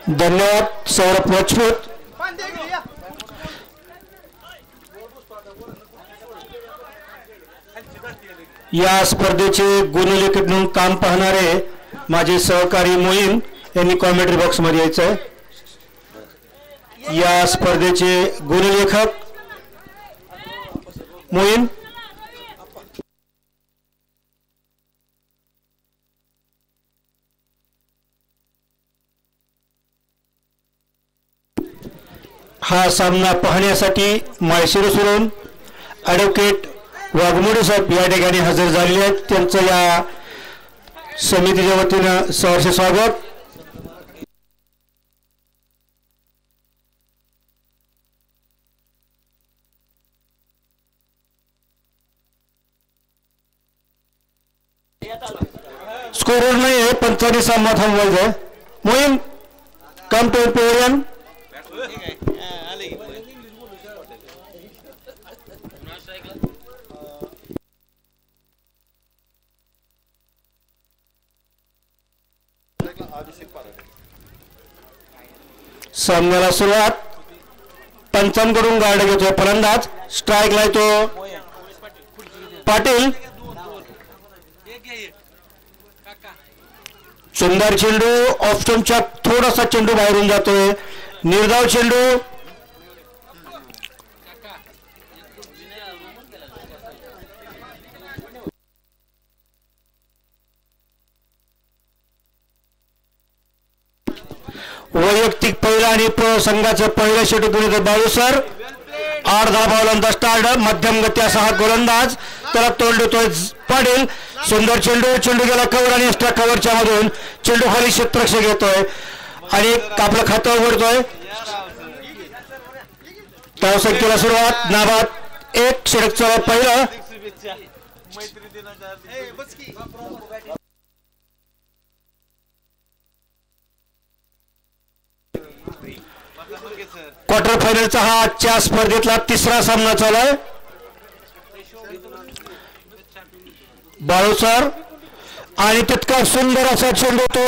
धन्यवाद सौरभ राजपूत। या स्पर्धेचे गुणलेखक म्हणून काम पाहणारे माझे सहकारी मोहीन यांनी कॉमेंट्री बॉक्स मध्ये यायचं। या स्पर्धेचे गुणलेखक मोहीन। हा सामना पाहण्यासाठी माळशिरसवरून ॲडव्होकेट वाघमोडे साहेब या ठिकाणी हजर झालेले आहेत। त्यांचं या समितीच्या वतीनं सहर्ष स्वागत। स्कोर नाही आहे, पंचांनी सामना थांबवायचा आहे। मोहीन कम टू पेरियन। सामन्याला सुरुवात। पंचांकडून गार्ड घेतोय फलंदाज। स्ट्राइक लावतो पाटील। सुंदर चेंडू ऑफ स्टंपच्या थोडासा चेंडू बाहेरून जातोय। निर्धाव चेंडू। वैयक्तिक पहिला आणि संघाचं पहिलं षटक गुणिले 22 सर। 8 धावांचा स्टार्ट। मध्यम गती असा हा गोलंदाज। त्याला तोंड देतोय पाटील। सुंदर चेंडू। चेंडू गेला कव्हर आणि एक्स्ट्रा कव्हरच्या मधून चेंडू खाली क्षेत्ररक्षक घेतोय आणि आपलं खातं उघडतोय। धावसंख्येला सुरुवात। नाबाद 1 षटकचं पहिलं। क्वार्टर फायनलचा हा आजच्या स्पर्धेतला तिसरा सामना चालू आहे। बाळू सर आणि तितका सुंदर असा चेंडू तो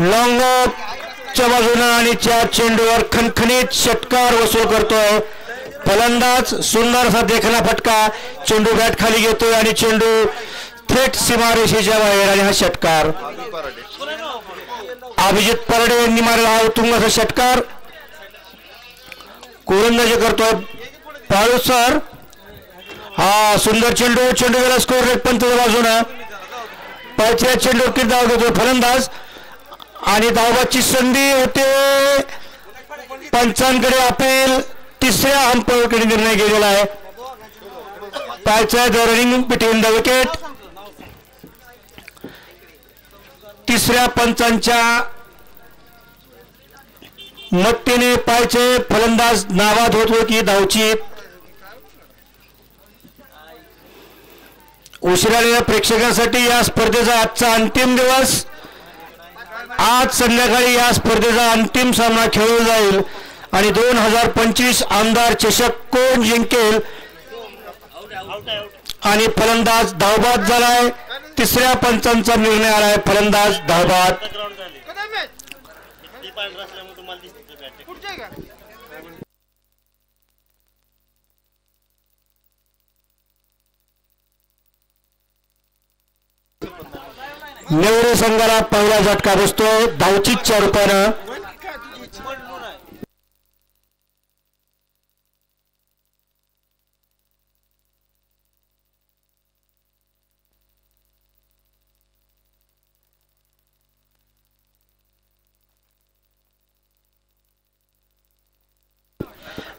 लॉंग च्या बाजूने आणि त्या चेंडूवर खणखणीत षटकार वसूल करतोय फलंदाज। सुंदर असा देखणा फटका। चेंडू बॅट खाली घेतोय आणि चेंडू थेट सीमारेषेच्या बाहेर आणि हा षटकार। अभिजित परडे यांनी मारला हा उत्तुंग असा षटकार। गोलंदाजी करतोय बाळू सर। हा सुंदर चेंडू। चेंडू गेला स्कोर रेट पंचच्या बाजूने। पाचव्या चेंडूवर किती धाव घेतोय फलंदाज आणि धावाची संधी होते। पंचांकडे अपील। तिसऱ्या अंपायरकडे निर्णय घेतलेला आहे। पाचव्या the running between the wicket. तिसऱ्या पंचांच्या मत्तेने पायचे फलंदाज नाबाद होतो की धावची। उशिरालेल्या प्रेक्षकांसाठी या स्पर्धेचा आजचा अंतिम दिवस। आज संध्याकाळी या स्पर्धेचा अंतिम सामना खेळला जाईल आणि 2025 आमदार चषक कोण जिंकेल आणि फलंदाज धावबाद झालाय। तिसऱ्या पंचांचा निर्णय आलाय। फलंदाज धावबाद। नेवरे संघाला पहिला झटका बसतो धावचीच्या रूपानं।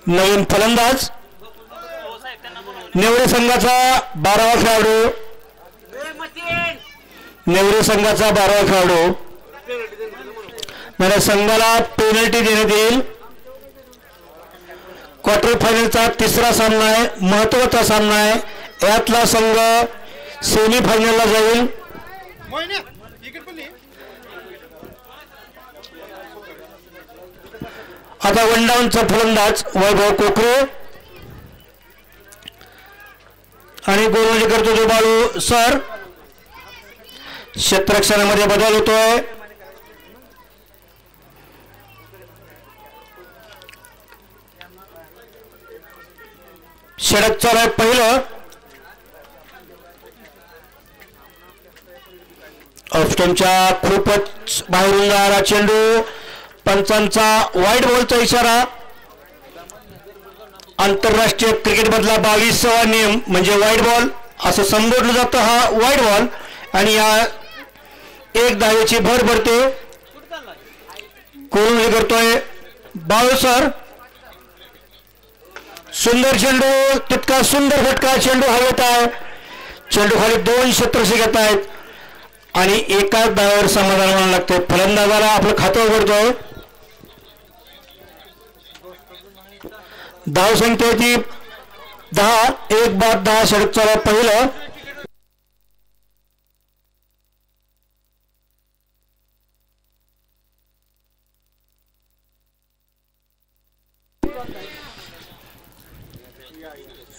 नवीन फलंदाज नेवरे संघाचा 12वा खेळाडू। नेवरे संघाचा 12वा खेळाडू। मला संघाला पेनल्टी देण्यात येईल। क्वार्टर फायनलचा तिसरा सामना आहे। महत्त्वाचा सामना आहे। यातला संघ सेमी फायनलला जाईल। आता वनडाऊनचा फलंदाज वैभव कोकरे आणि गोलंदाजी करतो जो बाळू सर। क्षेत्ररक्षणामध्ये बदल होतोय। षटक चालू आहे पहिलं. ऑफस्टमच्या खूपच बाहेरून जाणारा चेंडू. पंचांचा वाईट बॉलचा इशारा. आंतरराष्ट्रीय क्रिकेटमधला 22वा नियम म्हणजे वाईट बॉल असं संबोधलं जातं. हा वाईट बॉल आणि या एक धावेची भर भरते. कोण हे करतोय बाळू सर. सुंदर चेंडू. तितका सुंदर फटका. चेंडू हवेत आहे. चेंडू खाली 2 क्षेत्रक्षक येत आहेत आणि एकाच धावेवर समाधान मानावं लागते. फलंदाजाला आपलं खातं उघडतोय. धाव संख्येची 10. 1 बाद 10. षटक चालू पहिलं.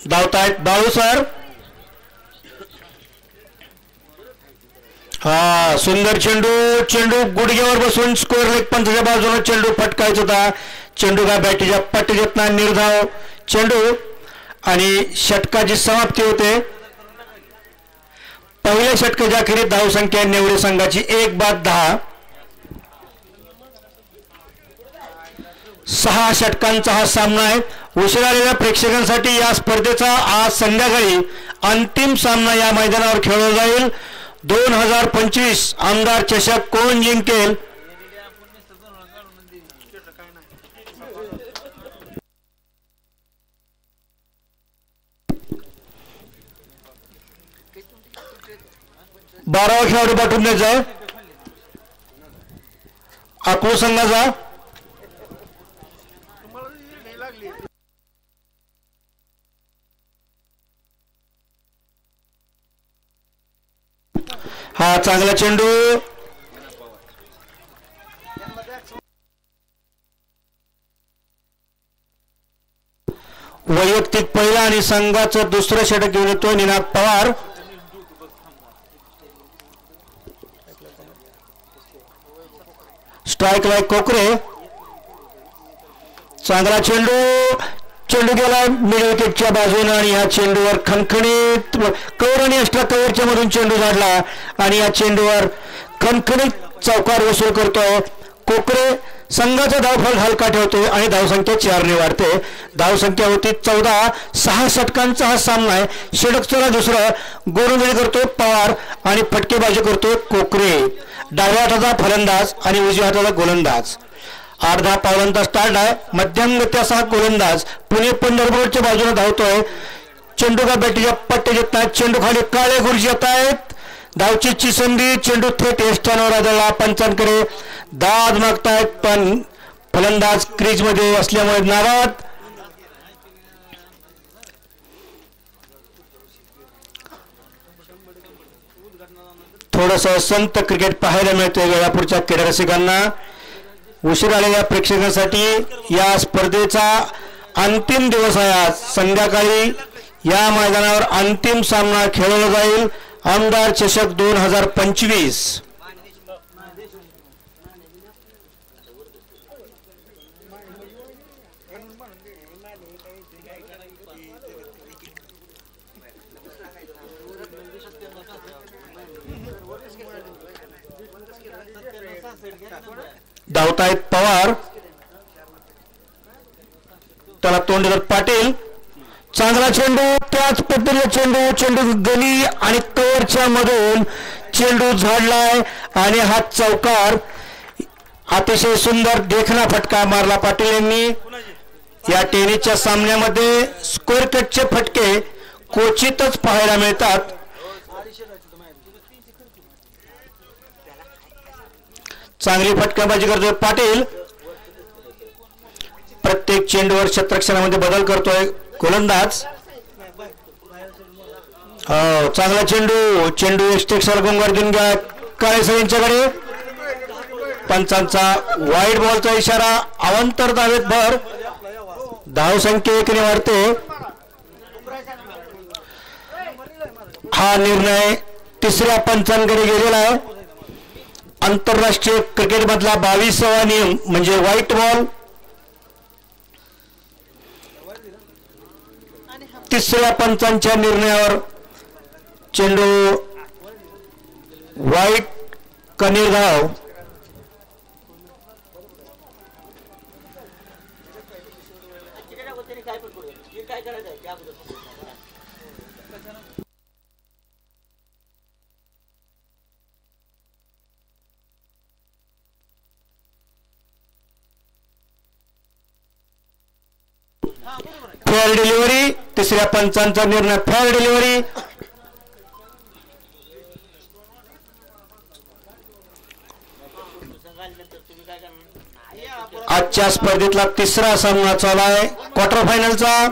धावतायत बाळू सर. हा सुंदर चेंडू. चेंडू गुडघ्यावर बसून स्कोअर लेग पंचाच्या बाजूने चेंडू फटकायचा होता. चेंडू का बॅटीच्या पट्टी देत नाही. निर्धाव चेंडू आणि षटकाची समाप्ती होते. पहिल्या षटकाच्या अखेरीत धाव संख्या नेवरे संघाची 1 बाद 10. 6 षटकांचा हा सामना आहे. उशिरा आलेल्या प्रेक्षकांसाठी या स्पर्धेचा आज संध्याकाळी अंतिम सामना या मैदानावर खेळला जाईल. 2025 आमदार चषक कोण जिंकेल बारावा खेळाडू पाठवून द्यायचा आहे अकोला संघाचा. हा चांगला चेंडू. वैयक्तिक पहिला आणि संघाचं दुसरं षटक घेऊन येतो निनाद पवार. स्ट्राईक लाईक कोकरे. चांगला चेंडू. चेंडू गेला मिड विकेटच्या बाजूने आणि या चेंडूवर खणखणीत कव्हर आणि एक्स्ट्रा कव्हरच्या मधून चेंडू झाडला आणि या चेंडूवर खणखणीत चौकार वसूल करतोय कोकरे. संघाचा धावफल हलका ठेवतोय आणि धावसंख्या 4 ने वाढते. धावसंख्या होती 14. 6 षटकांचा हा सामना आहे. षटक चला दुसरं. गोलंदाजी करतोय पवार आणि फटकेबाजी करतोय कोकरे. डाव्या हाताचा फलंदाज आणि उजव्या हाताचा गोलंदाज. 8-10 पावलांचा स्टार्ट आहे. मध्यम गतीचा गोलंदाज पुणे पंढरपूरच्या बाजूने धावतोय. चेंडू का बॅटीच्या पट्टे येत आहेत. चेंडू खाली काळे गुरुजी येत आहेत. धावचीची संधी. चेंडू थेट एस्टानवर आदळला. पंचांकडे दाद मागतायत पण फलंदाज क्रीज मध्ये असल्यामुळे नाराज. थोडस संत क्रिकेट पाहायला मिळते वेळापूरच्या क्रीडा रसिकांना. उशीर आलेल्या प्रेक्षकांसाठी या स्पर्धेचा अंतिम दिवस आहे. आज संध्याकाळी या मैदानावर अंतिम सामना खेळवला जाईल. आमदार चषक 2025. धावतायत पवार. त्याला तोंड देतात पाटील. चांगला चेंडू. त्याच पद्धतीने चेंडू गली आणि कव्हरच्या मधून चेंडू झाडलाय आणि हा चौकार. अतिशय सुंदर देखणा फटका मारला पाटील यांनी. या टेनिसच्या सामन्यामध्ये स्कोअर कटचे फटके क्वचितच पाहायला मिळतात. चांगली फटकाबाजी करतोय पाटील. प्रत्येक चेंडूवर क्षेत्ररक्षणामध्ये बदल करतोय गोलंदाज. चांगला चेंडू एक्स्ट्रा गोंगार देऊन घ्या काळेसर यांच्याकडे. पंचांचा वाईट बॉलचा इशारा. अवांतर धावेत भर. धाव संख्या 1 ने वाढते. हा निर्णय तिसऱ्या पंचांकडे गेलेला आहे. आंतरराष्ट्रीय क्रिकेट मधला 22वा नियम म्हणजे व्हाईट बॉल. तिसऱ्या पंचांच्या निर्णयावर चेंडू वाईट का निर्धाव. Fair delivery. तिसऱ्या पंचांचा निर्णय फेअर डिलिव्हरी. आजच्या स्पर्धेतला तिसरा सामना चालू आहे क्वार्टर फायनलचा.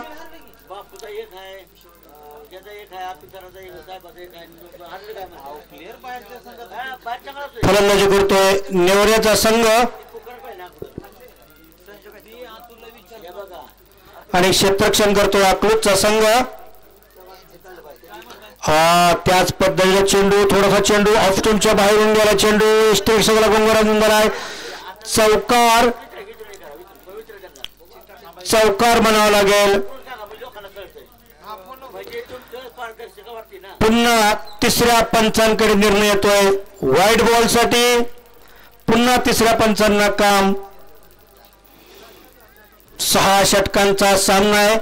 फलंदाजी करतोय नेवऱ्याचा संघ आणि क्षेत्ररक्षण करतोय अकलूजचा संघ. त्याच पद्धतीने चेंडू थोडासा चेंडू ऑफस्टूमच्या बाहेरून गेला. चेंडू स्टेशनला गोंगराजून गेलाय. चौकार चौकार म्हणावा लागेल. पुन्हा तिसऱ्या पंचांकडे निर्णय येतोय व्हाईट बॉल साठी. पुन्हा तिसऱ्या पंचांना काम. 6 षटकांचा सामना आहे.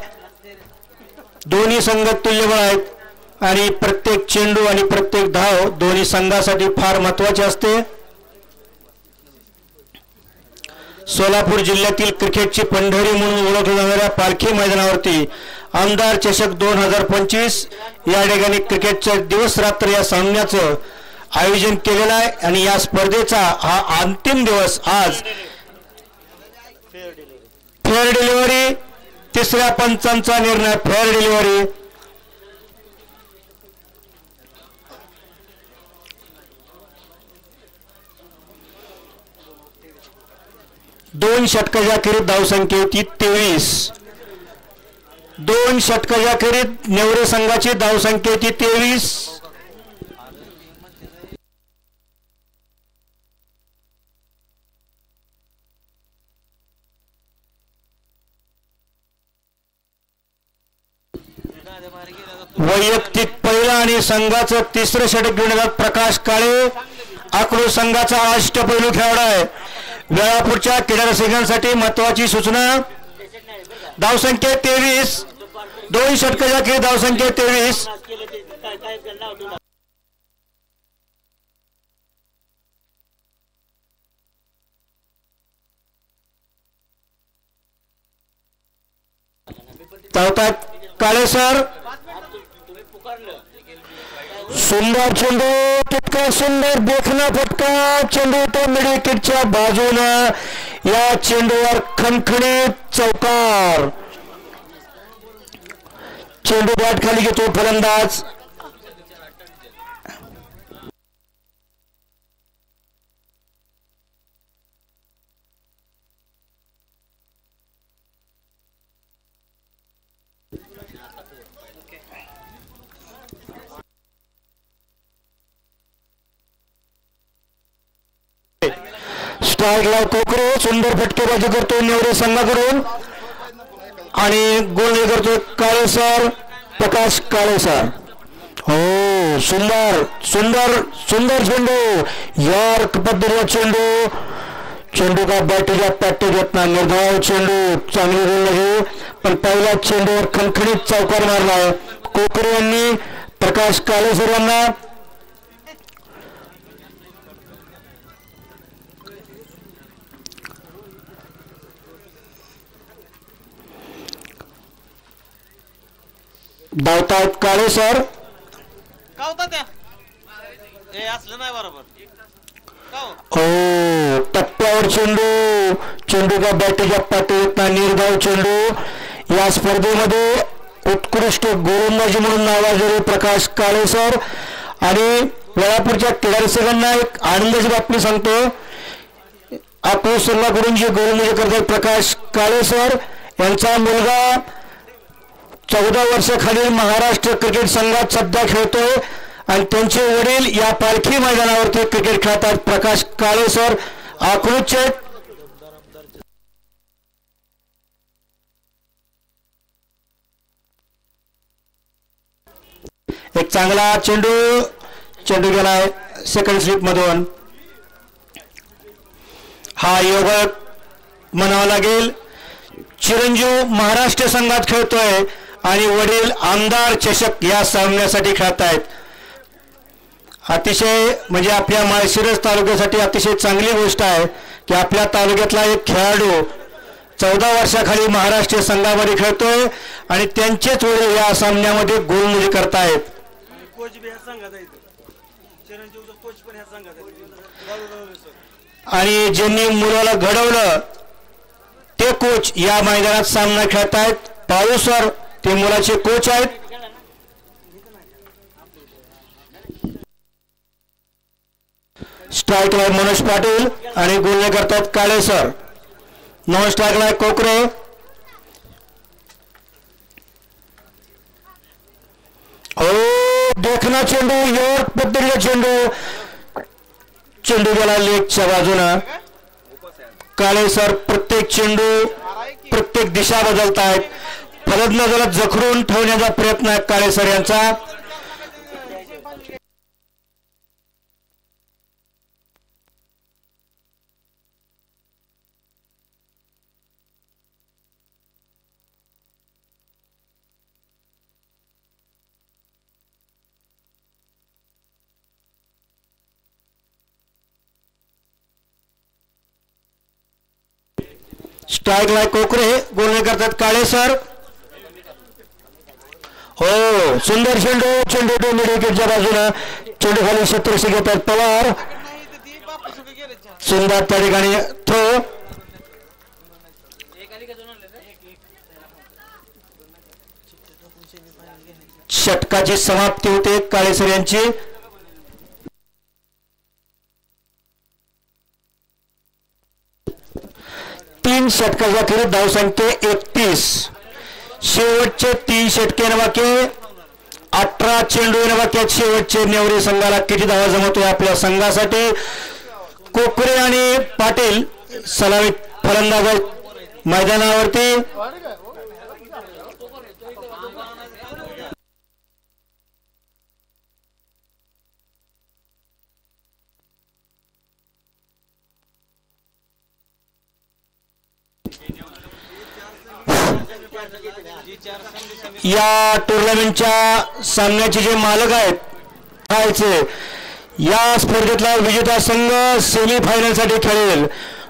दोन्ही संघ तुल्यबळ आहेत आणि प्रत्येक चेंडू आणि प्रत्येक धाव दोन्ही संघासाठी फार महत्वाचे असते. सोलापूर जिल्ह्यातील क्रिकेटची पंढरी म्हणून ओळखल्या जाणाऱ्या पालखी मैदानावरती आमदार चषक 2025 या ठिकाणी क्रिकेटच्या दिवस रात्र या सामन्याचं आयोजन केलेलं आहे आणि या स्पर्धेचा हा अंतिम दिवस आज. Fair delivery. तिसऱ्या पंचांचा निर्णय फेअर डिलिव्हरी. दोन षटकाच्या अखेरीत धावसंख्या होती 23. 2 षटकाच्या अखेरीत नेवरे संघाची धावसंख्या होती 23. वैयक्तिक पहिला आणि संघाचं तिसरं षटक घेण्यात प्रकाश काळे अकलूज संघाचा अष्टपैलू खेळाडू आहे. वेळापूरच्या क्रीडारसिकांसाठी महत्वाची सूचना. धावसंख्या 23. 2 षटकाच्या खेळ धावसंख्या 23. धावतात काळे सर. सुंदर चेंडू. तितका सुंदर देखना फटका. चेंडू तो मिडविकेटच्या बाजूनं. या चेंडूवर खणखणीत चौकार. चेंडू बॅट खाली घेतो फलंदाज. स्ट्राईकला कोकरे. सुंदर फटकेबाजी करतो नेवरे संघाकडून आणि गोल करतो काळे सर. प्रकाश काळे सर. हो सुंदर सुंदर सुंदर चेंडू. यार पद्धतीचा चेंडू. चेंडू का बॅटीच्या पॅटे घेतना निर्धाव चेंडू. चांगली गोल नाही पण पहिल्या चेंडूवर खणखणीत चौकार मारला कोकरे यांनी प्रकाश काळे सर यांना. धावतायत काळे सर. हो टप्प्यावर चेंडू. चेंडू का बॅटीच्या पाठीत निर्धाव चेंडू. या स्पर्धेमध्ये उत्कृष्ट गोलंदाजी म्हणून नावाजलेले प्रकाश काळे सर आणि वेळापूरच्या क्रीडारसिकांना एक आनंदाची बातमी सांगतो. अकलूज संघाकडून जे गोलंदाजी करतात प्रकाश काळे सर यांचा मुलगा 14 वर्षाखालील महाराष्ट्र क्रिकेट संघात सध्या खेळतोय आणि त्यांचे वडील या पालखी मैदानावरती क्रिकेट खेळतात. प्रकाश काळे सर अकलूजचे. एक चांगला चेंडू चेंडू गेलाय सेकंड स्लिप मधून. हा योगक म्हणावा लागेल. चिरंजीव महाराष्ट्र संघात खेळतोय आणि वडील आमदार चषक या सामन्यासाठी खेळतायत. अतिशय म्हणजे आपल्या माळशिरस तालुक्यासाठी अतिशय चांगली गोष्ट आहे की आपल्या तालुक्यातला एक खेळाडू 14 वर्षाखाली महाराष्ट्र संघामध्ये खेळतोय आणि त्यांचेच वडील या सामन्यामध्ये गोलंदाजी करतायत. आणि ज्यांनी मुलाला घडवलं ते कोच या मैदानात सामना खेळतायत. पाळू सर ते मुलाचे कोच आहेत. स्ट्राईकला मनोज पाटील आणि गोलने करतात काळे सर. नॉन स्ट्राईकला कोकरे. हो देखना चेंडू यॉर्क पद्धतीचा चेंडू चेंडू गेला लेगच्या बाजूला. काळे सर प्रत्येक चेंडू प्रत्येक दिशा बदलतायत. फलंदाजाला जखडून ठेवण्याचा प्रयत्न आहे काळे सर यांचा. स्ट्राईकला कोकरे गोलने करतात काळे सर. हो सुंदर चेंडू चेंडू मिड विकेटच्या बाजूला. चेंडू खाली क्षेत्रक्षी घेतात पवार. सुंदर त्या ठिकाणी थ्रो. षटकाची समाप्ती होते काळेसर यांची. तीन षटकाच्या खेळी धावसंख्या 31. शेवटचे 3 षटके बाकी 18 चेंडू बाकी. शेवटचे नेवरे संघाला किती धावा जमवतोय आपल्या संघासाठी. कोकरे आणि पाटील सलामी फलंदाज मैदानावरती. या टुर्नामेंटच्या सामन्याचे जे मालक आहेत या स्पर्धेतला विजेता संघ सेमीफायनल साठी खेळेल.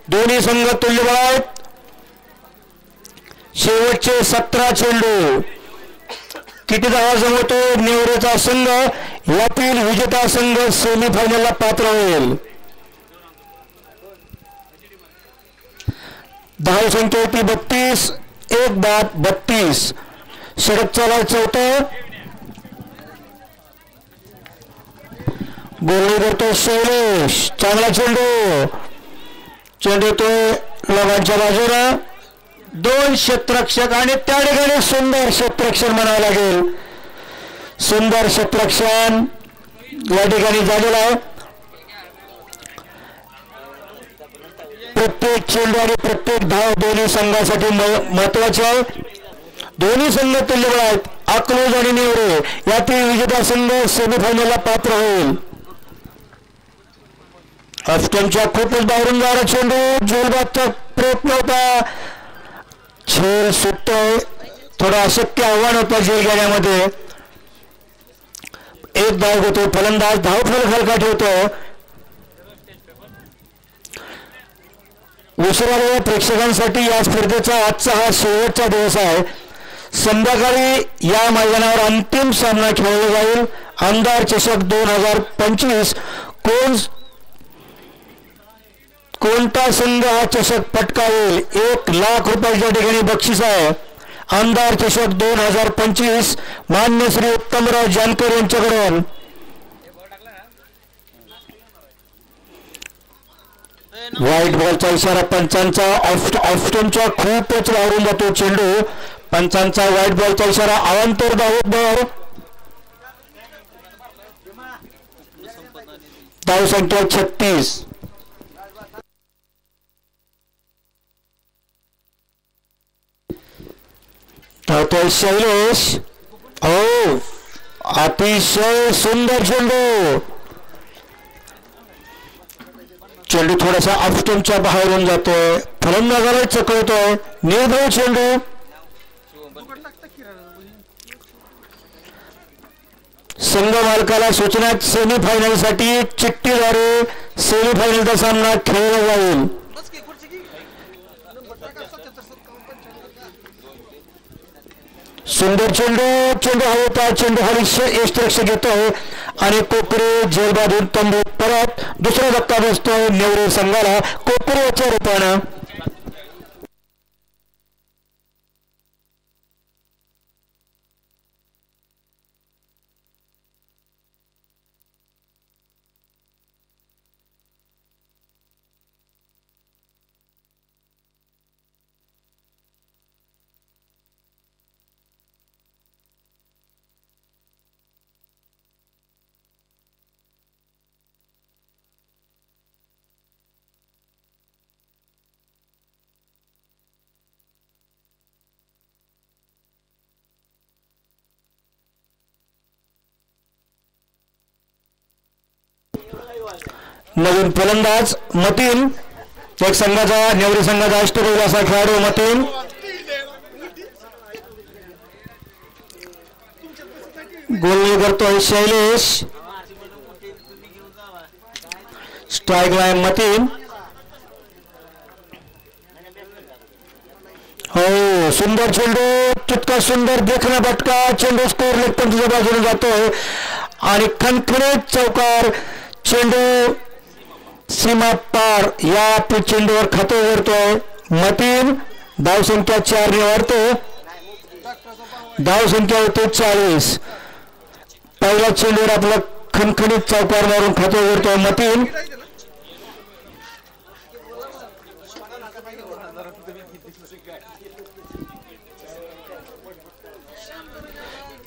दोन्ही संघ तुल्यबळ आहेत. शेवटचे 17 चेंडू किती धावा जमवतो नेवरेचा संघ. यातील विजेता संघ सेमीफायनलला पात्र होईल. धावसंख्या होती 32. 1-32. षटक चालायचं होतं. गोलंदाजी करतो शैलेश. चांगला चेंडू चेंडू तो लगांच्या बाजूला. 2 क्षेत्ररक्षक आणि त्या ठिकाणी सुंदर क्षेत्ररक्षण म्हणावं लागेल. सुंदर क्षेत्ररक्षण या ठिकाणी झालेलं आहे. प्रत्येक चेंडू आणि प्रत्येक धाव दोन्ही संघासाठी महत्वाचे आहे. दोन्ही संघ तुल्यबळ आहेत. अकलूज आणि नेवरे यातील विजेता संघ सेमीफायनलला पात्र होईल. ऑफस्टमच्या खूपच बाहेरून जाणारा चेंडू झेलबादचा प्रयत्न होता. झेल सुटतोय. थोडं अशक्य आव्हान होतं झेल घेण्यामध्ये. एक धाव घेतो फलंदाज. धावफलक हलका ठेवतो. उशिराच्या प्रेक्षकांसाठी या स्पर्धेचा आजचा हा शेवटचा दिवस आहे. संध्याकाळी या मैदानावर अंतिम सामना खेळला जाईल. आमदार चषक 2025. कोणता संघ हा चषक पटकावेल 1 लाख रुपयाच्या ठिकाणी बक्षीस आहे. आमदार चषक 2025 मान्य श्री उत्तमराव जानकर यांच्याकडून व्हाईट बॉलचा इशारा पंचांचा. ऑफस्टमच्या खूपच वावरून जातो चेंडू. पंचांचा व्हाईट बॉलचा इशारा. अवांतर धावत धावसंख्या 36. धावतोय शैलेश. हो अतिशय सुंदर चेंडू. चेंडू थोडासा ऑफस्टंपच्या बाहेरून जातोय, फलंदाजाला चकवतोय. निर्भय चेंडू. संघ मालकाला सूचना, सेमीफायनल साठी चिठ्ठीद्वारे सेमीफायनलचा सामना खेळला जाईल. सुंदर चेंडू. चेंडू हवेचा, चेंडू खाली यष्टिरक्षक घेतोय आणि कोकरे जेलबाजून तंबू. परत दुसरा धक्का बसतोय नेवरे संघाला कोकरेच्या रूपानं. नवीन फलंदाज मतीन. एक संघाचा नेवरी संघाचा अष्टपैलू असा खेळाडू मतीन. गोलनी करतोय शैलेश. Strike line Mateen. हो सुंदर चेंडू. तितका सुंदर देखना फटका. चेंडू स्कोर लेग पंचच्या बाजूने जातोय आणि खणखणीत चौकार. चेंडू सीमा पार या चेंडूवर खाते उघडतोय मतीन. धावसंख्या 4 ने वाढते. धावसंख्या होते 40. पहिल्या चेंडूवर आपला खणखणीत चौकार मारून खाते उघडतोय मतीन.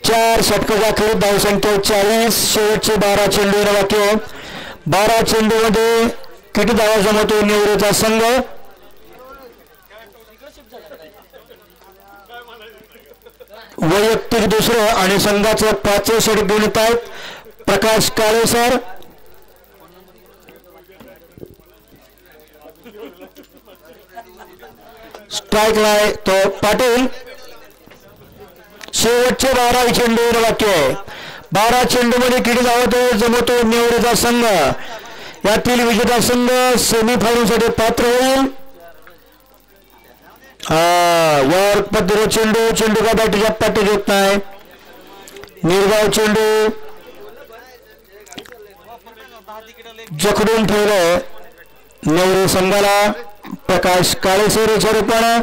चार षटकाच्या अखेर धावसंख्या 40. शेवटचे 12 चेंडू बाकी. 12 चेंडू मध्ये किती धावा जमवतो नेवरीचा संघ. वैयक्तिक दुसरं आणि संघाचं 5वे षटक घेऊन येत आहेत प्रकाश काळे सर. स्ट्राईक लाय तो पाटील. शेवटचे 12 चेंडू बाकी आहे. 12 चेंडू मध्ये किती धावा जमवतो नेवरीचा संघ. यातील विजेता संघ सेमीफायनल साठी पात्र होईल. वर पद्धतीने चेंडू. चेंडू का बॅटीच्या पाठी घेत नाही. निर्गाव चेंडू जखडून ठेवलं नेवरी संघाला प्रकाश काळेसरेच्या रूपानं.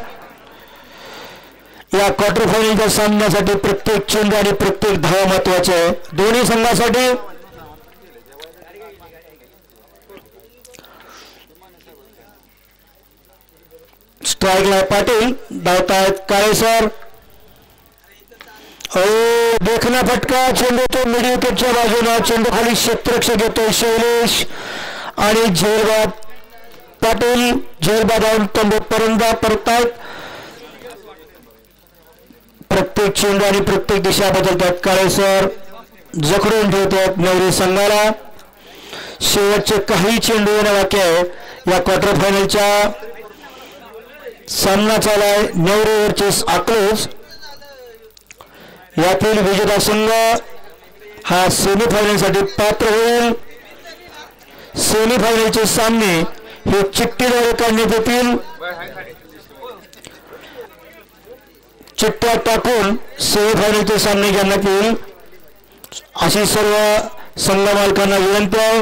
या क्वार्टर फायनलच्या सामन्यासाठी प्रत्येक चेंडू आणि प्रत्येक धाव महत्वाचे आहे दोन्ही संघासाठी. स्ट्राईकला पाटील. धावतायत काळेसर. देखना फटका. चेंडू तो मिडल विकेटच्या बाजूला. चेंडू खाली क्षेत्ररक्षक घेतोय शैलेश आणि झेलबाद पाटील. झेलबाद जाऊन तंबू परंदा परतायत. प्रत्येक चेंडू आणि प्रत्येक दिशा बदलतात. काळेसर जखडून ठेवतात नेवरी संघाला. शेवटचे काही चेंडू येणं बाकी आहे. या क्वार्टर फायनलच्या सामना चालाय नेवरी वर्सेस अकलूज. यातील विजेता संघ हा सेमीफायनल साठी पात्र होईल. सेमीफायनलचे सामने हे चिठ्ठीद्वारे काढण्यात येतील. चिठ्ठ्या टाकून सेमीफायनलचे सामने घेण्यात येईल अशी सर्व संघ मालकांना विनंती आहे.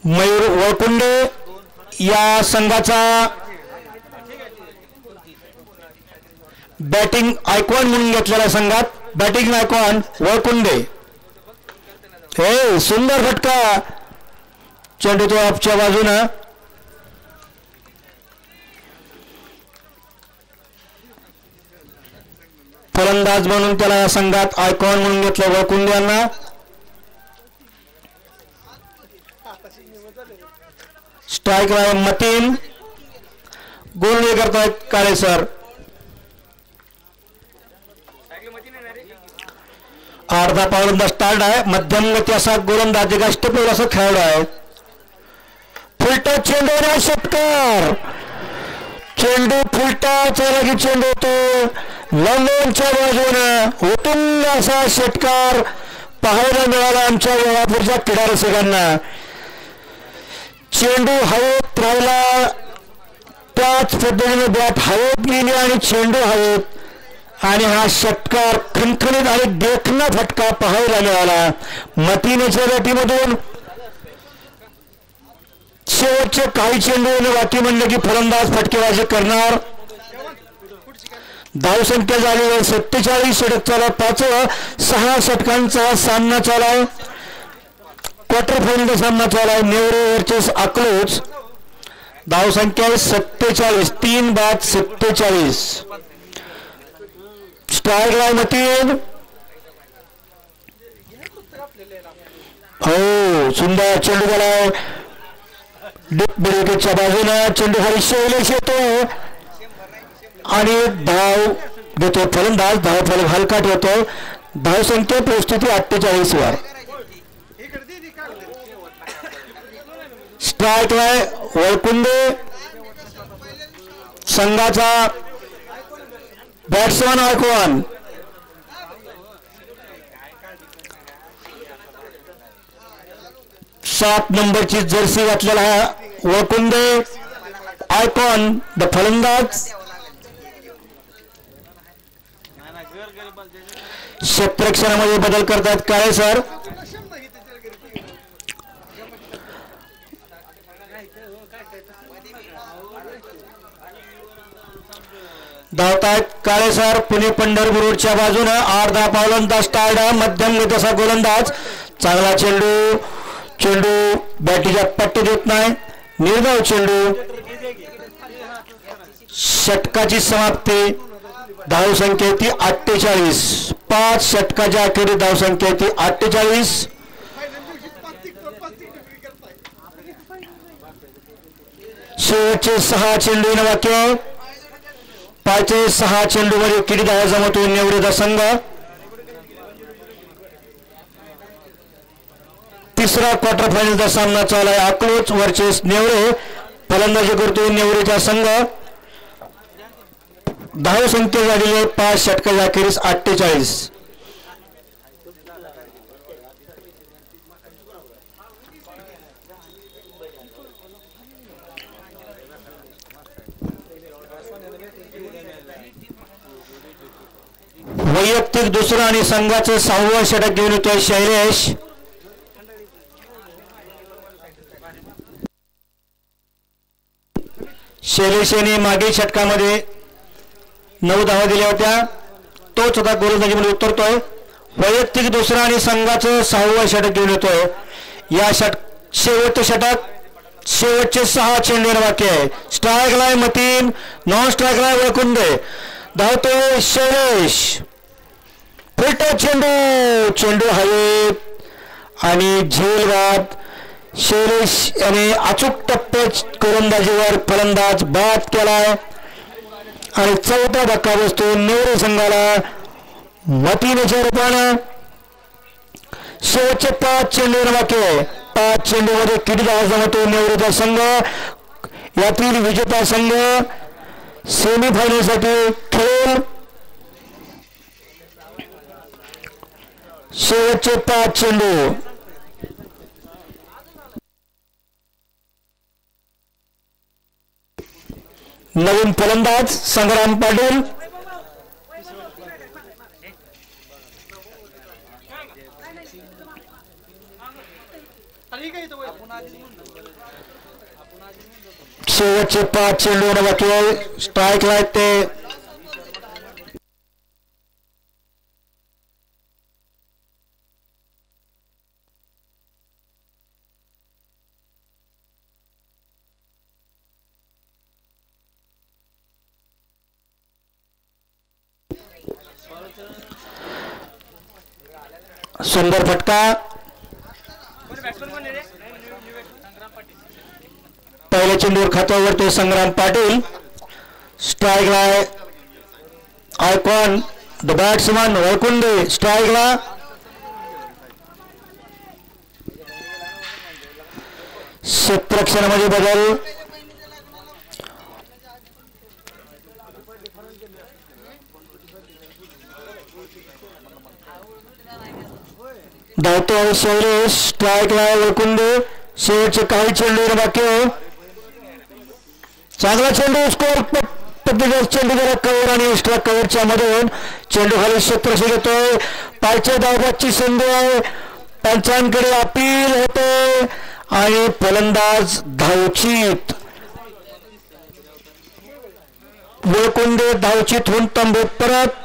मयूर वळकुंडे या संघाचा बॅटिंग आयकॉन म्हणून घेतलेल्या संघात बॅटिंग आयकॉन वळकुंडे. हे सुंदर फटका. चेंडू तो ऑफच्या बाजूनं. फलंदाज फलंदाज म्हणून त्याला संघात आयकॉन म्हणून घेतलं वळकुंडे यांना. स्ट्राईक मतीन. गोलंदाजी करतायत काळे सर. अर्धा पावलंदाज स्टार्ट आहे. मध्यम गती असा गोलंदाज अष्टपैलू असं खेळाडू आहे. फुलटा चेंडू षटकार. चेंडू फुलटा चौरगी चेंडू तो लंडनच्या बाजूने उत्तुंग असा षटकार पाहायला मिळाला आमच्या वेळापूरच्या क्रीडा रसिकांना. चेंडू हवेत राहिला, त्याच पद्धतीने बॅट हवेत गेली आणि चेंडू हवेत, आणि हा षटकार खणखणीत आणि देखणा फटका पाहायला मिळाला मतीनेच्या बॅटीमधून. शेवटचे काही चेंडू बाकी म्हणले की फलंदाज फटकेबाजी करणार. धावसंख्या झाली 47. षटक चालू 5-6 षटकांचा सामना चालू आहे. क्वार्टर फायनलचा सामना चालू आहे. नेवरे वर्सेस अकलूज. धावसंख्या 47. 3 बाद 47. स्ट्राईक लाय मतीन. हो सुंदर चेंडू झालाय डीप विकेटच्या बाजूला. चेंडू खाली शैलेश येतो आणि धाव देतो फलंदाज. धाव फलक हलका ठेवतो. धावसंख्या परिस्थिती 48 वर. स्ट्राईक लाय वळकुंडे. संघाचा बॅट्समन आयकॉन. सात नंबरची जर्सी घातलेला वळकुंडे आयकॉन द फलंदाज. क्षेत्ररक्षणामध्ये बदल करतात काळे सर. धावतायत काळे सर पुणे पंढरपूर रोडच्या बाजूने. अर्धा पावलंदाज स्टार्ट. मध्यम गतीचा गोलंदाज. चांगला चेंडू. चेंडू बॅटीच्या पट्टी देत नाही. निर्धाव चेंडू. षटकाची समाप्ती. धावसंख्या ती 48. 5 षटकाच्या अखेरीस धावसंख्या ती 48. शेवटचे 6 चेंडू वाक्य. 5-6 चेंडू मध्ये किती धावा जमवतो नेवरेचा संघ. तिसरा क्वार्टर फायनलचा सामना चालू आहे. अकलूज वर्सेस नेवरे. फलंदाजी करतो नेवरेचा संघ. धावसंख्या झालेली आहे 5 षटकाच्या अखेरीस 48. वैयक्तिक दुसरं आणि संघाचं 6वं षटक घेऊन येतोय शैलेश. शैलेश यांनी मागील षटकामध्ये 9 धावा दिल्या होत्या. तोच आता गोलंदाजीमध्ये उतरतोय. वैयक्तिक दुसरं आणि संघाचं 6वं षटक घेऊन येतोय. या शेवटचे षटक. शेवटचे 6 चेंडू बाकी आहे. स्ट्राईक लाय मतीन. नॉन स्ट्राईक लाय वळकुंडे. धावतोय शैलेश. फुलटा चेंडू. चेंडू हवेत आणि झेल बाद. शैलेश याने अचूक टप्पे गोलंदाजीवर फलंदाज बाद केलाय आणि 4था धक्का बसतो नेवरे संघाला मतीनेच्या रूपानं. शेवटचे 5 चेंडू बाकी आहे. 5 चेंडू मध्ये किती धावा जमवतो नेवरेचा संघ. यातील विजेता संघ सेमीफायनल साठी खेळ. शेवटचे 5 चेंडू. नवीन फलंदाज संग्राम पाटील. शेवटचे 5 चेंडू बाकी आहे. स्ट्राईक लाईट ते सुंदर फटका. पहिल्या चेंडूवर खात्यावरती संग्राम पाटील. स्ट्राईकला आयकॉन द बॅट्समन वळकुंडे स्ट्राईकला. क्षेत्ररक्षणामध्ये बदल. धावतो शैलेश स्ट्राईकला वळकुंडे. शेवटचे काही चेंडू बाकी आहे. चांगला चेंडू स्कोर पद्धतीचा चेंडू गेला कव्हर आणि एक्स्ट्रा कव्हरच्या मधून चेंडू खाली क्षेत्रक्षी घेतोय. पाचशे धावबाची संधी आहे. पंचांकडे अपील होते आणि फलंदाज धावचीत. वळकुंडे धावचीत होऊन तंबूत परत.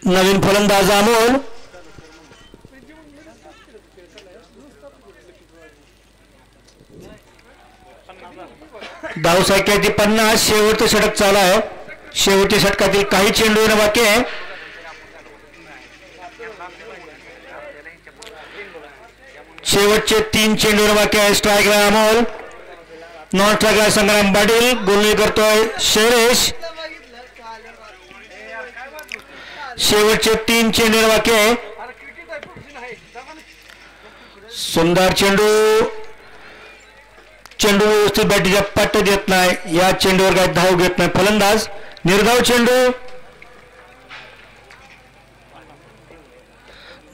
नवीन फलंदाज अमोल. धावसंख्या 50. शेवटचं षटक चालू आहे. शेवटच्या षटकातील काही चेंडू येणं बाकी आहे. शेवटचे 3 चेंडू येणं बाकी आहे. स्ट्राईकला अमोल. नॉन स्ट्राईकला संग्राम पाटील. गोलंदाजी करतोय शैलेश. शेवटचे 3 चेंडू बाकी आहे. सुंदर चेंडू. चेंडू व्यवस्थित बॅटीच्या पट्ट देत नाही. या चेंडूवर काही धाव घेत नाही फलंदाज. निर्धाव चेंडू.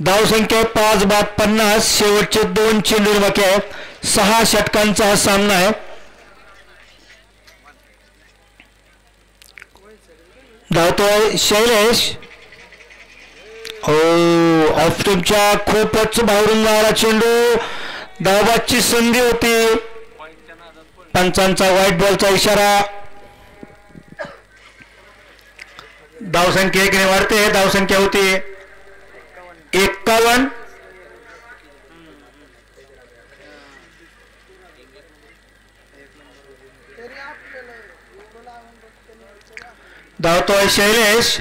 धावसंख्या 5 बाद 50. शेवटचे 2 चेंडू बाकी आहे. 6 षटकांचा हा सामना आहे. धावतोय शैलेश. ऑफ स्टंपच्या खूपच बाहेरून जाणारा चेंडू. धावबाची संधी होती. पंचांचा व्हाईट बॉलचा इशारा. धावसंख्या 1 वाढते. धावसंख्या होती 51. धावतोय शैलेश.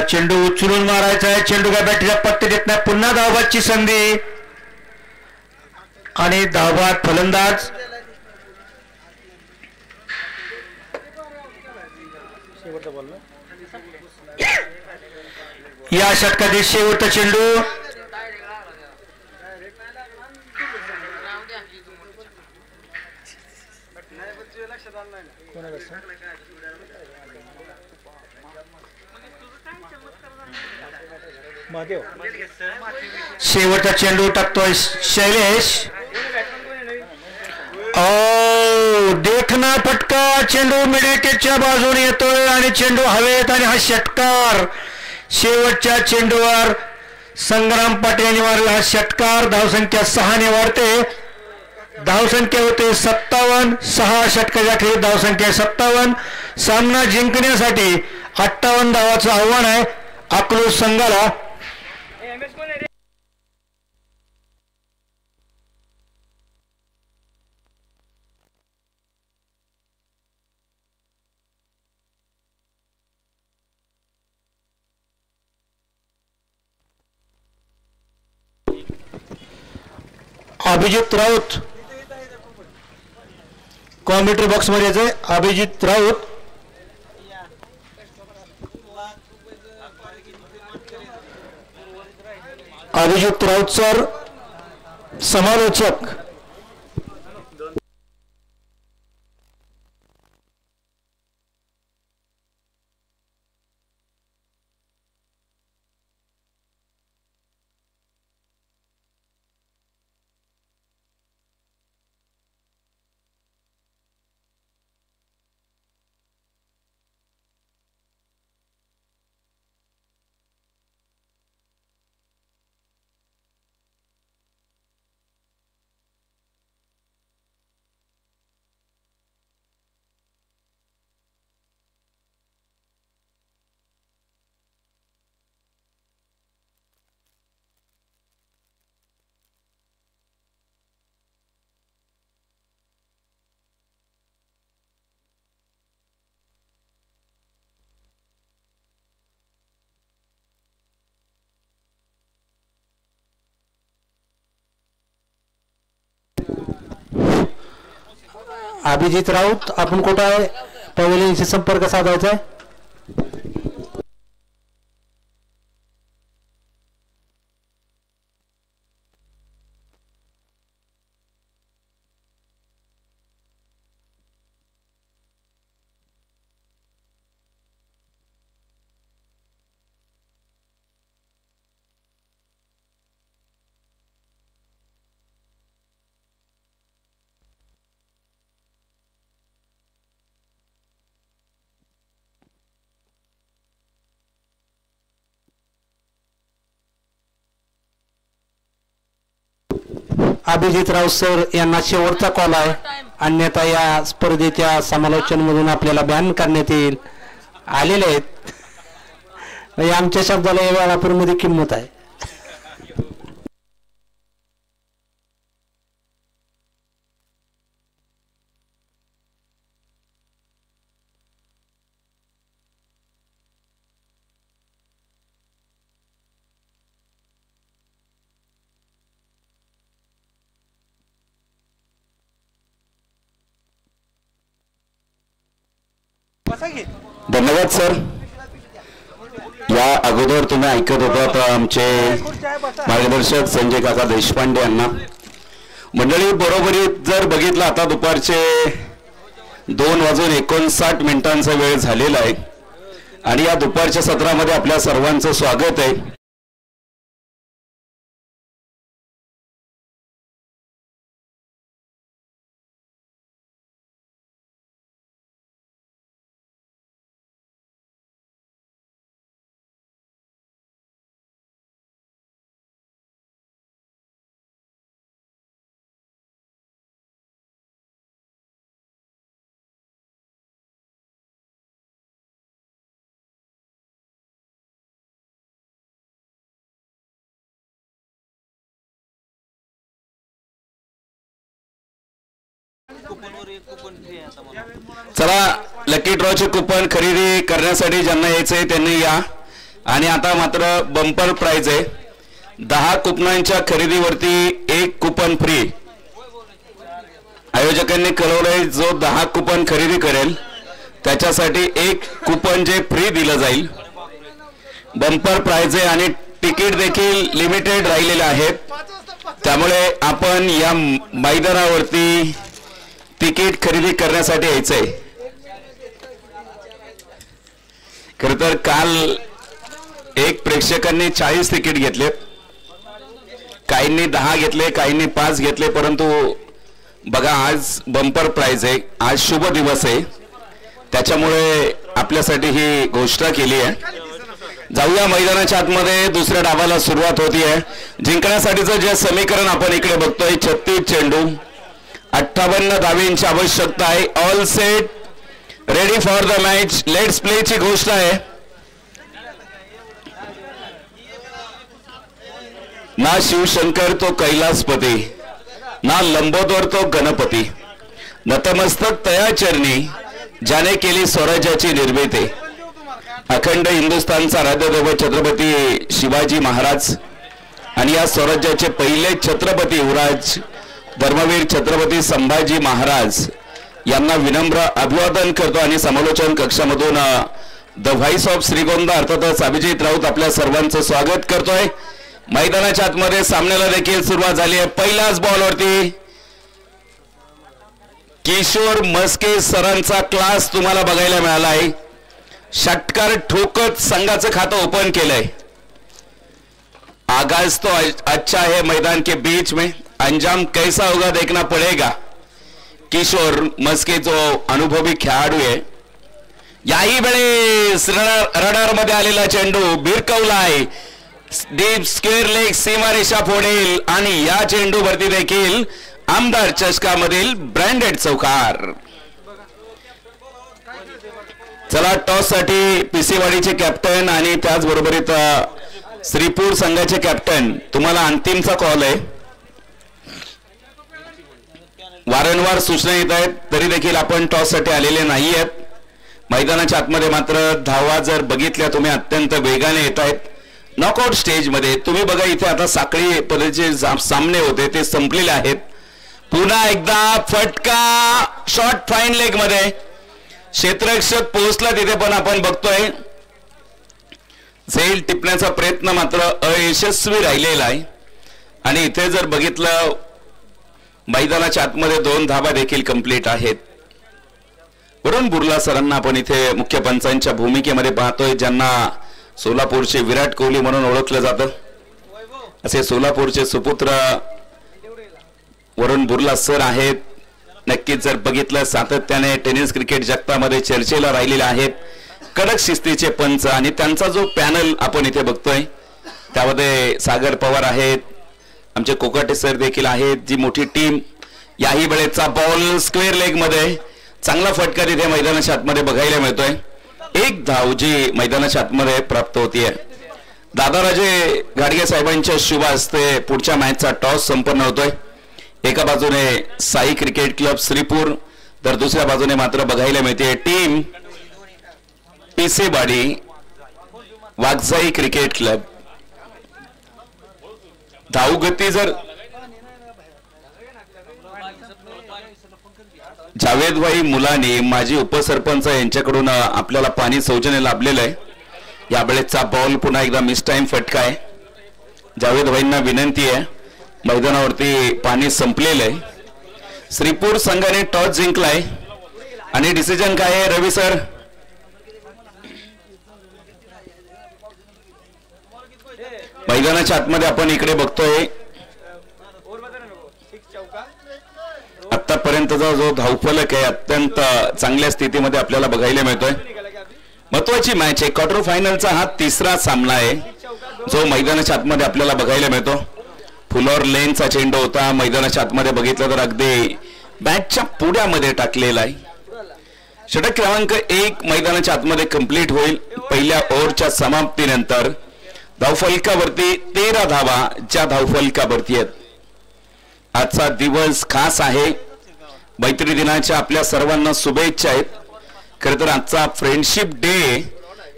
चेंडू उचलून मारायचा आहे. चेंडू काय बॅटीला पट्टी देत नाही. पुन्हा धावबादची संधी आणि धावबाद फलंदाज. या षटकातील शेवटचा चेंडू. शेवटचा चेंडू टाकतोय शैलेश. देखना फटका. चेंडू मिडविकेटच्या बाजूने येतोय आणि चेंडू हवेत आणि हा षटकार. शेवटच्या चेंडूवर संग्राम पाटील यांनी मारला हा षटकार. धावसंख्या 6 ने वाढते. धावसंख्या होते 57. 6 षटकाच्या खेळी धावसंख्या 57. सामना जिंकण्यासाठी 58 धावाचं आव्हान आहे अकलूज संघाला. अभिजित राऊत कॉमेंट्री बॉक्स मध्ये यायचंय. अभिजित राऊत. अभिजित राऊत सर समालोचक. अभिजित राऊत आपण कुठं आहे? पवेलियनशी संपर्क साधायचा आहे. अभिजित राऊत सर यांना शेवटचा कॉल आहे, अन्यथा या स्पर्धेच्या समालोचन मधून आपल्याला बॅन करण्यात येईल. आलेले आहेत म्हणजे आमच्या शब्दाला या वेळापूर्वीमध्ये किंमत आहे. धन्यवाद सर. या अगोदर तुम्ही ऐकत होतात आमचे मार्गदर्शक संजय काका देशपांडे यांना. मंडळी बरोबरीत जर बघितलं आता दुपारचे 2:59 वेळ झालेला आहे आणि या दुपारच्या सत्रामध्ये आपल्या सर्वांचं स्वागत आहे. चला लकी ड्रॉचे कुपन खरेदी करण्यासाठी ज्यांना यायचंय त्यांनी या. आणि आता मात्र बंपर प्राइज आहे. 10 कुपनांच्या खरेदीवरती 1 कुपन फ्री. आयोजकांनी कळवलंय जो 10 कुपन खरेदी करेल त्याच्यासाठी 1 कुपन जे फ्री दिलं जाईल. बंपर प्राइज आहे आणि तिकीट देखील लिमिटेड राहिलेले आहेत. त्यामुळे आपण या मैदानावरती तिकीट खरेदी करण्यासाठी यायचंय. खरं तर काल एक प्रेक्षकांनी 40 तिकीट घेतले, काहींनी 10 घेतले, काहींनी 5 घेतले. परंतु बघा आज बंपर प्राइज आहे, आज शुभ दिवस आहे, त्याच्यामुळे आपल्यासाठी ही घोषणा केली आहे. जाऊया मैदानाच्या आतमध्ये. दुसऱ्या डावाला सुरुवात होती आहे. जिंकण्यासाठीचं जे समीकरण आपण इकडे बघतोय 36 चेंडू 58 धावींची आवश्यकता आहे. All set ready for the match. Let's play ची घोषणा आहे. ना शिवशंकर तो कैलासपती, ना लंबोदर तो गणपती, नतमस्तक तया चरणी ज्याने केली स्वराज्याची निर्मिती. अखंड हिंदुस्थानचा राज्यदैवत छत्रपती शिवाजी महाराज आणि या स्वराज्याचे पहिले छत्रपती युवराज धर्मवीर छत्रपती संभाजी महाराज यांना विनम्र अभिवादन करतो. आणि समालोचन कक्षामधून द व्हॉइस ऑफ श्रीगोंदा अर्थातच अभिजित राऊत आपल्या सर्वांचं स्वागत करतोय. मैदानाच्या आतमध्ये सामन्याला देखील सुरुवात झाली आहे. पहिल्याच बॉलवरती किशोर मस्के सरांचा क्लास तुम्हाला बघायला मिळाला आहे. षटकार ठोकत संघाचं खातं ओपन केलंय. आगाज तो अच्छा है मैदान के बीच में, अंजाम कैसा होगा देखना पड़ेगा. किशोर मस्के जो अनुभवी खेळाडू आहे. याही वेळेस रडार मध्ये आलेला चेंडू भिरकवला आहे. डीप स्क्वेअर लेग सीमारेषा फोडेल आणि या चेंडूवरती देखील आमदार चषकामधील ब्रँडेड चौकार. चला टॉस साठी पिसेवाडीचे कॅप्टन आणि त्याचबरोबरीत श्रीपूर संघाचे कॅप्टन तुम्हाला अंतिमचा कॉल आहे. वारंवार सूचना येत आहेत तरी देखील आपण टॉस साठी आलेले नाही आहेत. मैदानाच्या आतमध्ये मात्र धावा जर बघितल्या तुम्ही अत्यंत वेगाने येत आहेत. नॉकआउट स्टेज मध्ये तुम्ही बघा इथे आता साखळी पद्धतीचे सामने होते ते संपलेले आहेत. पुन्हा एकदा फटका शॉट फाईन लेग मध्ये क्षेत्ररक्षक पोहोचला तिथे पण आपण बघतोय झेल टिपण्याचा प्रयत्न मात्र अयशस्वी राहिलेला आहे आणि इथे जर बघितलं मैदानाच्या आतमध्ये 2 धाबा देखील कंप्लीट आहेत. वरुण बुर्ला सरांना आपण इथे मुख्य पंचांच्या भूमिकेमध्ये पाहतोय ज्यांना सोलापूरचे विराट कोहली म्हणून ओळखलं जातं. असे सोलापूरचे सुपुत्र वरुण बुर्ला सर आहेत. नक्कीच जर बघितलं सातत्याने टेनिस क्रिकेट जगतामध्ये चर्चेला राहिलेले आहेत. कडक शिस्तीचे पंच आणि त्यांचा जो पॅनल आपण इथे बघतोय त्यामध्ये सागर पवार आहेत, आमचे कोकाटे सर देखील आहेत. जी मोठी टीम. याही वेळेचा बॉल स्क्वेअर लेग मध्ये चांगला फटका तिथे मैदानाच्या आतमध्ये बघायला मिळतोय. 1 धाव जी मैदानाच्या आतमध्ये प्राप्त होतीये. दादाराजे गाडगे साहेबांच्या शुभ हस्ते पुढच्या मॅचचा टॉस संपन्न होतोय. एका बाजूने साई क्रिकेट क्लब श्रीपूर तर दुसऱ्या बाजूने मात्र बघायला मिळते टीम पिसेवाडी वाघजाई क्रिकेट क्लब. धावगती जर जावेदभाई मुलानी माजी उपसरपंच यांच्याकडून आपल्याला पाणी सौजन्य लाभलेलं आहे. यावेळेचा बॉल पुन्हा एकदा मिस टाइम फटका आहे. जावेदभाईंना विनंती आहे, मैदानावरती पाणी संपलेलं आहे. श्रीपूर संघाने टॉस जिंकलाय आणि डिसिजन काय आहे रवी सर? मैदानाच्या आतमध्ये आपण इकडे बघतोय आतापर्यंतचा जो धावफलक आहे अत्यंत चांगल्या स्थितीमध्ये आपल्याला बघायला मिळतोय. महत्वाची मॅच आहे. क्वार्टर फायनलचा हा 3रा सामना आहे जो मैदानाच्या आतमध्ये आपल्याला बघायला मिळतो. फुलॉर लेनचा चेंडू होता. मैदानाच्या आतमध्ये बघितलं तर अगदी बॅटच्या पुढ्यामध्ये टाकलेला आहे. षटक क्रमांक 1 मैदानाच्या आतमध्ये कंप्लीट होईल. पहिल्या ओव्हरच्या समाप्तीनंतर धावफलकावरती 13 धावा ज्या धावफलकावरती आहेत. आजचा दिवस खास आहे. मैत्री दिनाच्या आपल्या सर्वांना शुभेच्छा आहेत. खरं तर आजचा फ्रेंडशिप डे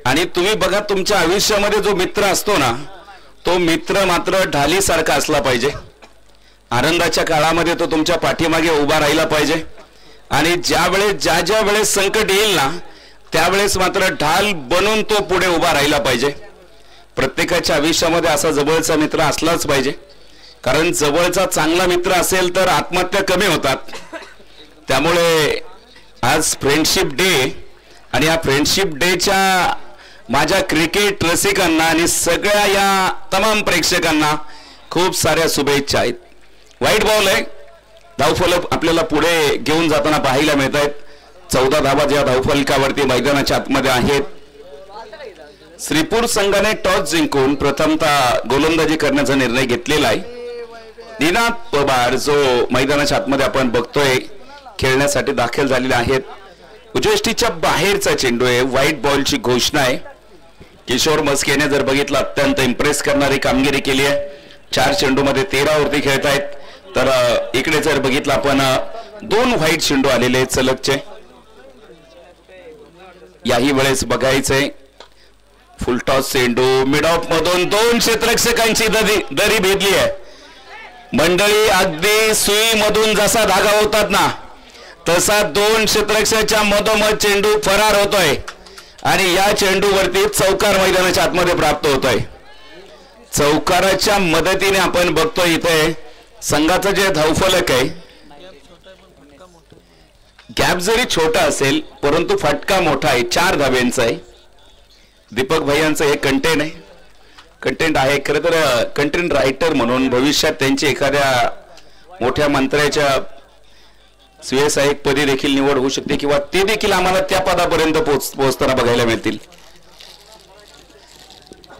आणि तुम्ही बघा तुमच्या आयुष्यामध्ये जो मित्र असतो ना तो मित्र मात्र ढालीसारखा असला पाहिजे. आनंदाच्या काळामध्ये तो तुमच्या पाठीमागे उभा राहिला पाहिजे आणि ज्या वेळेस संकट येईल ना त्यावेळेस मात्र ढाल बनून तो पुढे उभा राहिला पाहिजे. प्रत्येकाच्या आयुष्यामध्ये असा जवळचा मित्र असलाच पाहिजे कारण जवळचा चांगला मित्र असेल तर आत्महत्या कमी होतात. त्यामुळे आज फ्रेंडशिप डे आणि या फ्रेंडशिप डेच्या माझ्या क्रिकेट रसिकांना आणि सगळ्या या तमाम प्रेक्षकांना खूप साऱ्या शुभेच्छा आहेत. वाईट बॉल आहे. धावफलक आपल्याला पुढे घेऊन जाताना पाहायला मिळत आहेत. 14 धावा ज्या धावफलकावरती मैदानाच्या आतमध्ये आहेत. श्रीपूर संघाने टॉस जिंकून प्रथमतः गोलंदाजी करण्याचा निर्णय घेतलेला आहे. दिनात पवार जो मैदानाच्या आतमध्ये आपण बघतोय खेळण्यासाठी दाखल झालेले आहेत. उजवेष्टीच्या बाहेरचा चेंडू आहे. व्हाईट बॉलची घोषणा आहे. किशोर मस्केने जर बघितलं अत्यंत इम्प्रेस करणारी कामगिरी केली आहे. 4 चेंडूमध्ये 13 वरती खेळत आहेत. तर इकडे जर बघितलं आपण 2 व्हाईट चेंडू आलेले आहेत सलगचे. याही वेळेस बघायचंय फुलटॉस चेंडू मिड ऑफ मधून 2 क्षेत्ररक्षकांची दरी भेदली आहे. मंडळी अगदी सुई मधून जसा धागा होतात ना तसा 2 क्षेत्ररक्षकाच्या मधोमध चेंडू फरार होतोय आणि या चेंडूवरती चौकार मैदानाच्या आतमध्ये प्राप्त होतोय. चौकाराच्या मदतीने आपण बघतोय इथे संघाचं जे धावफलक आहे गॅप जरी छोटा असेल परंतु फटका मोठा आहे. 4 धाब्यांचा आहे. दीपक भैयांचं हे कंटेंट आहे. खरं तर कंटेंट रायटर म्हणून भविष्यात त्यांची एखाद्या मोठ्या मंत्र्याच्या सुयसहाय्यक पदी देखील निवड होऊ शकते किंवा ते देखील आम्हाला त्या पदापर्यंत पोहोचताना बघायला मिळतील.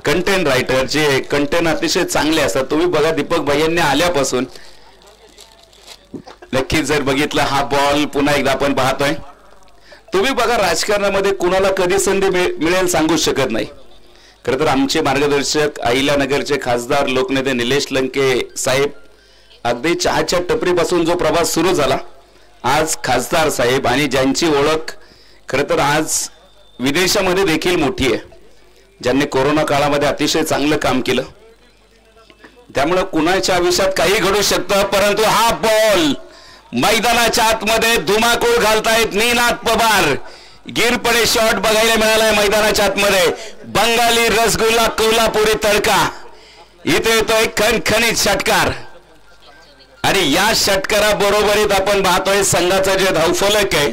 कंटेंट रायटर जे कंटेंट अतिशय चांगले असतात. तुम्ही बघा दीपक भैयांनी आल्यापासून नक्कीच जर बघितलं हा बॉल पुन्हा एकदा आपण पाहतोय. तुम्ही बघा राजकारणामध्ये कुणाला कधी संधी मिळेल सांगू शकत नाही. खरं तर आमचे मार्गदर्शक अहिल्यानगरचे खासदार लोकनेते निलेश लंके साहेब अगदी चहाच्या टपरीपासून जो प्रवास सुरू झाला आज खासदार साहेब आणि ज्यांची ओळख खरं तर आज विदेशामध्ये देखील मोठी आहे. ज्यांनी कोरोना काळामध्ये अतिशय चांगलं काम केलं. त्यामुळे कुणाच्या आयुष्यात काही घडू शकतं परंतु हा बॉल मैदानाच्या आतमध्ये धुमाकूळ घालतायत निनाद पवार. गिरपडे शॉट बघायला मिळालाय मैदानाच्या आतमध्ये. बंगाली रसगुल्ला कोल्हापुरी तडका. इथे येतो एक खणखणीत षटकार आणि या षटकाराबरोबरीत आपण पाहतोय संघाचं जे धावफलक आहे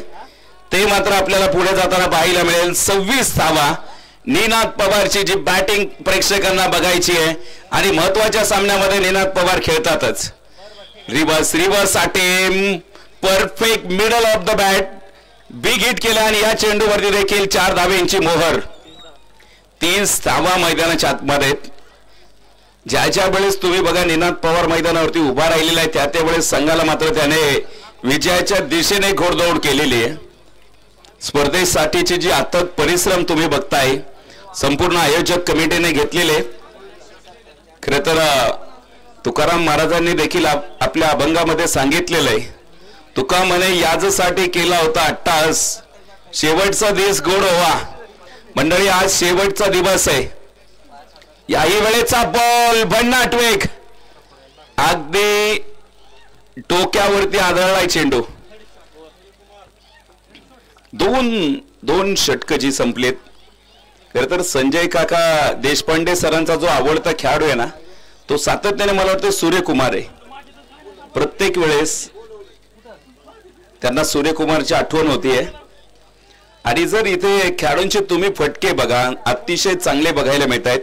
ते मात्र आपल्याला पुढे जाताना पाहायला मिळेल. 26 धावा. निनाद पवारची जी बॅटिंग प्रेक्षकांना बघायची आहे आणि महत्वाच्या सामन्यामध्ये निनाद पवार खेळतातच. Reverse attempt perfect middle of the bat. Big hit केला आणि या चेंडूवरती देखील 4 धावेंची मोहर. 30 धावा मैदानाच्या आतमध्ये. ज्या वेळेस तुम्ही बघा निनाद पवार मैदानावरती उभा राहिलेला आहे त्या वेळेस संघाला मात्र त्याने विजयाच्या दिशेने घोडदौड केलेली आहे. स्पर्धेसाठीची जी अथक परिश्रम तुम्ही बघताय संपूर्ण आयोजक कमिटीने घेतलेले. खरं तर तुकाराम महाराजांनी देखील आपल्या अभंगामध्ये सांगितलेलं आहे. तुका म्हणे याजसाठी केला होता अट्टास शेवटचा दिवस गोड व्हावा. मंडळी आज शेवटचा दिवस आहे. याही वेळेचा बॉल भन्नाट वेग अगदी डोक्यावरती आदळलाय चेंडू. दोन षटक जी संपलेत. खरं तर संजय काका देशपांडे सरांचा जो आवडता खेळाडू आहे ना तो सातत्याने मला वाटतं सूर्यकुमार आहे. प्रत्येक वेळेस त्यांना सूर्यकुमारची आठवण होतीये. आणि जर इथे खेळाडूंचे तुम्ही फटके बघा अतिशय चांगले बघायला मिळत आहेत.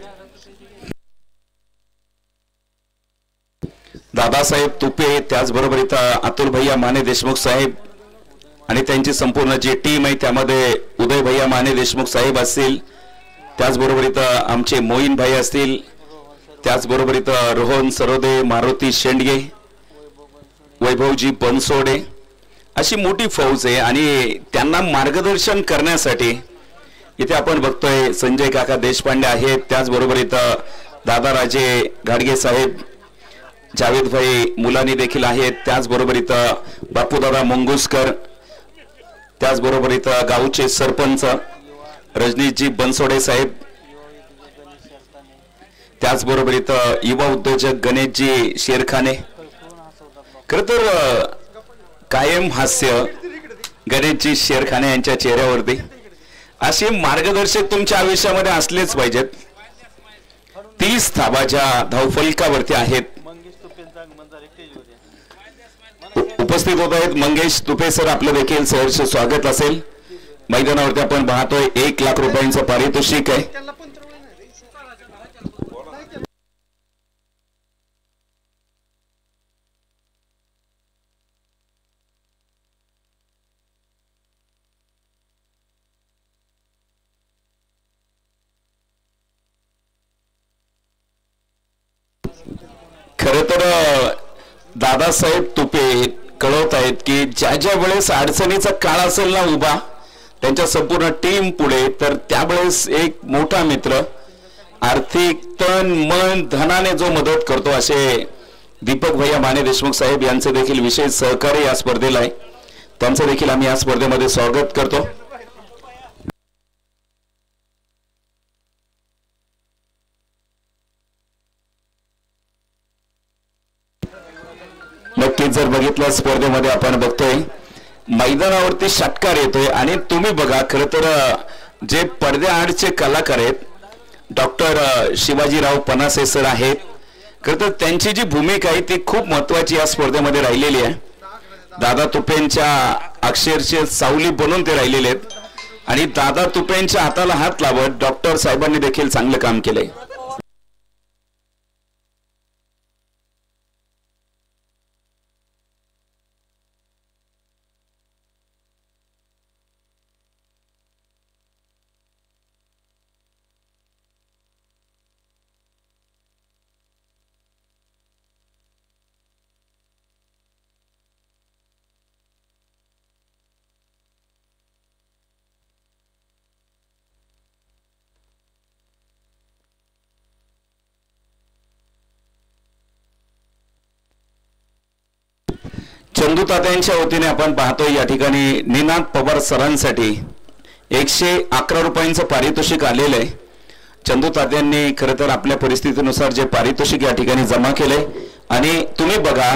दादासाहेब तुपे त्याचबरोबर इथं अतुल भैया माने देशमुख साहेब आणि त्यांची संपूर्ण जी टीम आहे त्यामध्ये उदय भैया माने देशमुख साहेब असतील. त्याचबरोबर इथं आमचे मोईन भाई असतील. त्याचबरोबर इथं रोहन सरोदे मारुती शेंडगे वैभवजी बनसोडे अशी मोठी फौज आहे. आणि त्यांना मार्गदर्शन करण्यासाठी इथे आपण बघतोय संजय काका देशपांडे आहेत. त्याचबरोबर इथं दादाराजे गाडगे साहेब जावेद भाई मुलानी देखील आहेत. त्याचबरोबर इथं बापूदादा मंगुसकर. त्याचबरोबर इथं गावचे सरपंच रजनीशजी बनसोडे साहेब. त्याचबरोबर इथं युवा उद्योजक गणेशजी शेरखाने. खरं तर कायम हास्य गणेशजी शेरखाने यांच्या चेहऱ्यावरती. असे मार्गदर्शक तुमच्या आयुष्यामध्ये असलेच पाहिजेत. 30 धावाच्या धावफलकावरती आहेत. उपस्थित होत आहेत मंगेश तुपे सर. आपलं देखील सहर्ष स्वागत असेल. मैदानावरती आपण पाहतोय 1 लाख रुपयांचं पारितोषिक आहे. खरं तर दादासाहेब तुपे कळवत आहेत की ज्या वेळेस अडचणीचा काळ असेल ना उभा त्यांच्या संपूर्ण टीम पुढे तर त्यावेळेस एक मोठा मित्र आर्थिक तन मन धनाने जो मदत करतो असे दीपक भैया माने देशमुख साहेब यांचे देखील विशेष सहकार्य या स्पर्धेला आहे. त्यांचं देखील आम्ही या स्पर्धेमध्ये स्वागत करतो. नक्कीच जर बघितलं स्पर्धेमध्ये आपण बघतोय मैदानावरती षटकार येतोय आणि तुम्ही बघा खरं तर जे पडद्याआडचे कलाकार आहेत डॉक्टर शिवाजीराव पनासे सर आहेत. खरं तर त्यांची जी भूमिका आहे ती खूप महत्वाची या स्पर्धेमध्ये राहिलेली आहे. दादा तुपेंच्या अक्षरशः सावली बनून ते राहिलेले आहेत आणि दादा तुपेंच्या हाताला हात लावत डॉक्टर साहेबांनी देखील चांगलं काम केलंय. चंदू तात्यांच्या वतीने आपण पाहतोय या ठिकाणी निनाद पवार सरांसाठी 111 रुपयांचं पारितोषिक आलेलं आहे. चंदू तात्यांनी खरं तर आपल्या परिस्थितीनुसार जे पारितोषिक या ठिकाणी जमा केले आणि तुम्ही बघा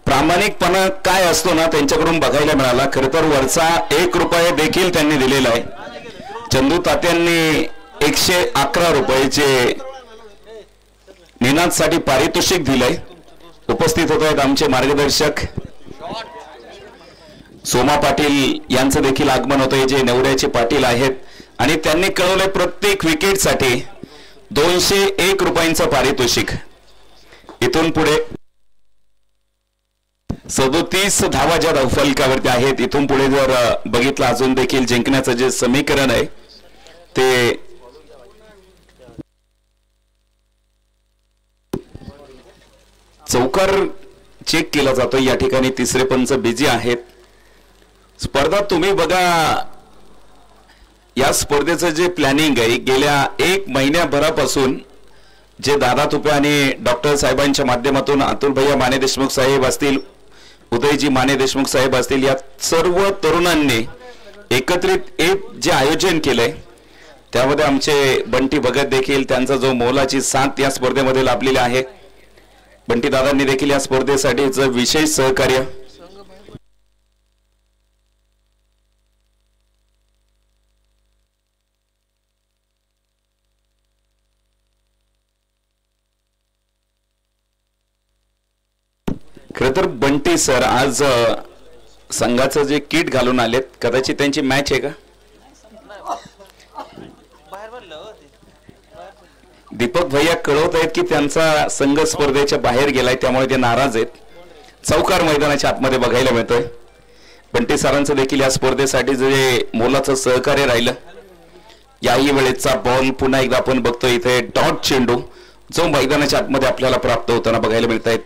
प्रामाणिकपणा काय असतो ना त्यांच्याकडून बघायला मिळाला. खरं तर वरचा 1 रुपये देखील त्यांनी दिलेला आहे. चंदू तात्यांनी 111 रुपयाचे निनादसाठी पारितोषिक दिलंय. उपस्थित होत आहेत आमचे मार्गदर्शक सोमा पाटील यांचं देखील आगमन होतंय, जे नेवऱ्याचे पाटील आहेत, आणि त्यांनी कळवलंय प्रत्येक विकेटसाठी 201 रुपयांचं पारितोषिक. इथून पुढे 37 धावा ज्या धावफलकावरती आहेत, इथून पुढे जर बघितलं अजून देखील जिंकण्याचं जे समीकरण आहे ते चौकार चेक केला जातो. या ठिकाणी तिसरे पंच बिझी आहेत. स्पर्धा तुम्ही बघा, या स्पर्धेचं जे प्लॅनिंग आहे गेल्या 1 महिन्याभरापासून जे दादा तुपे आणि डॉक्टर साहेबांच्या माध्यमातून अतुल भैया माने देशमुख साहेब असतील, उदयजी माने देशमुख साहेब असतील, या सर्व तरुणांनी एकत्रित एक जे आयोजन केलंय त्यामध्ये आमचे बंटी भगत देखील त्यांचा जो मोलाची साथ या स्पर्धेमध्ये लाभलेली आहे. बंटी दादांनी देखील या स्पर्धेसाठीच विशेष सहकार्य. खरं तर बंटी सर आज संघाचं जे किट घालून आलेत, कदाचित त्यांची मॅच आहे का? दीपक भैया कळवत आहेत की त्यांचा संघ स्पर्धेच्या बाहेर गेलाय, त्यामुळे ते नाराज आहेत. चौकार मैदानाच्या आतमध्ये बघायला मिळतोय. बंटी सरांचं देखील या स्पर्धेसाठी जे मोलाचं सहकार्य राहिलं. याही वेळेचा बॉल पुन्हा एकदा आपण बघतोय इथे डॉट चेंडू जो मैदानाच्या आतमध्ये आपल्याला प्राप्त होताना बघायला मिळत आहेत.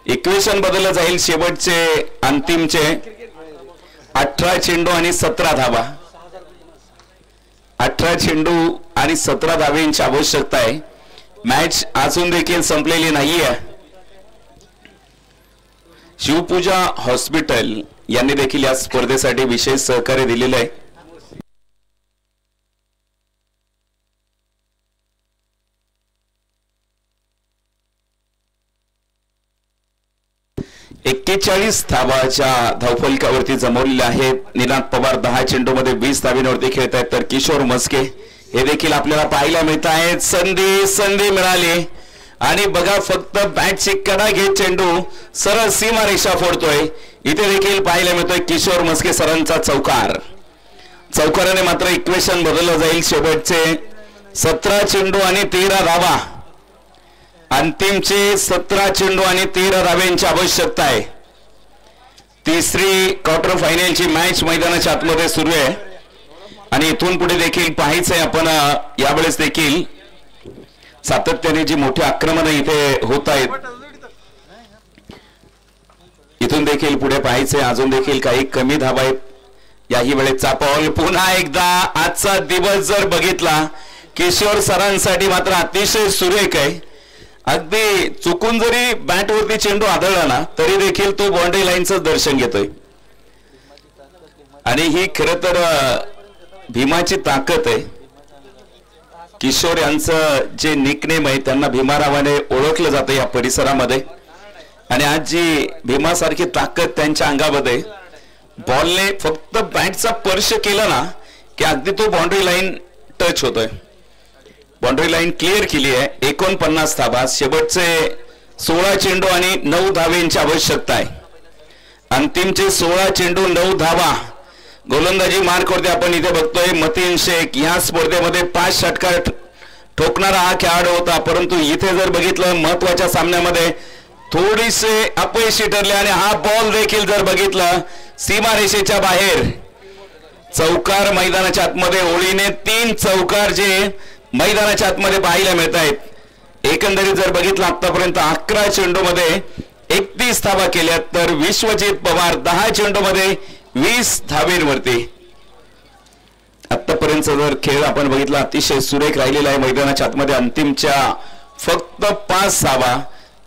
इक्वेशन बदललं जाईल. शेवटचे अंतिमचे 18 चेंडू आणि 17 धावा. 18 चेंडू आणि 17 धावेंची आवश्यकता आहे. मॅच अजून देखील संपलेली नाहीये. शिवपूजा हॉस्पिटल यांनी देखील या स्पर्धेसाठी विशेष सहकार्य दिलेलं आहे. एक्केचाळीस धावाच्या धावफलकावरती जमवलेल्या आहेत. निनाद पवार 10 चेंडूमध्ये 20 धावेवरती खेळत आहेत, तर किशोर मस्के हे देखील आपल्याला पाहायला मिळत आहेत. संधी मिळाली आणि बघा फक्त बॅटची कडा घेत चेंडू सरळ सीमा रेषा फोडतोय. इथे देखील पाहायला मिळतोय किशोर मस्के सरांचा चौकार. चौकाराने मात्र इक्वेशन बदललं जाईल. शेवटचे 17 चेंडू आणि 13 धावा. अंतिमचे 17 चेंडू आणि 13 धाव्यांची आवश्यकता आहे. तिसरी क्वार्टर फायनलची मॅच मैदानाच्या आतमध्ये सुरू आहे आणि इथून पुढे देखील पाहायचंय आपण. यावेळेस देखील सातत्याने जी मोठी आक्रमणं इथे होत आहेत, इथून देखील पुढे पाहायचंय. अजून देखील काही कमी धावा आहेत. याही वेळेचा बॉल पुन्हा एकदा. आजचा दिवस जर बघितला किशोर सरांसाठी मात्र अतिशय सुरेख आहे. अगदी चुकून जरी बॅटवरती चेंडू आदळला ना तरी देखील तो बाउंड्री लाईनचं दर्शन घेतोय. आणि ही खरं तर भीमाची ताकद आहे. किशोर यांचं जे निकनेम आहे त्यांना भीमारावाने ओळखलं जातं या परिसरामध्ये. आणि आज जी भीमासारखी ताकद त्यांच्या अंगामध्ये, बॉलने फक्त बॅटचा स्पर्श केला ना की अगदी तो बाउंड्री लाईन टच होतोय. बाउंड्री लाईन क्लिअर केली आहे. 49 धावा. शेवटचे 16 चेंडू आणि 9 धावेंची आवश्यकता आहे. अंतिमचे 16 चेंडू 9 धावा. गोलंदाजी मार्कवरती आपण इथे बघतोय मतीन शेख. या स्पर्धेमध्ये 5 षटकार ठोकणारा हा खेळाडू होता, परंतु इथे जर बघितलं महत्वाच्या सामन्यामध्ये थोडीसे अपयशी ठरले आणि हा बॉल देखील जर बघितलं सीमारेषेच्या बाहेर. चौकार मैदानाच्या आतमध्ये ओळीने 3 चौकार जे मैदानाच्या आतमध्ये पाहायला मिळत आहेत. एकंदरीत जर बघितलं आतापर्यंत 11 चेंडूमध्ये 31 धावा केल्यात, तर विश्वजित पवार 10 चेंडूमध्ये 20 धावेवरती. आतापर्यंत जर खेळ आपण बघितला अतिशय सुरेख राहिलेला आहे मैदानाच्या आतमध्ये. अंतिमच्या फक्त 5 धावा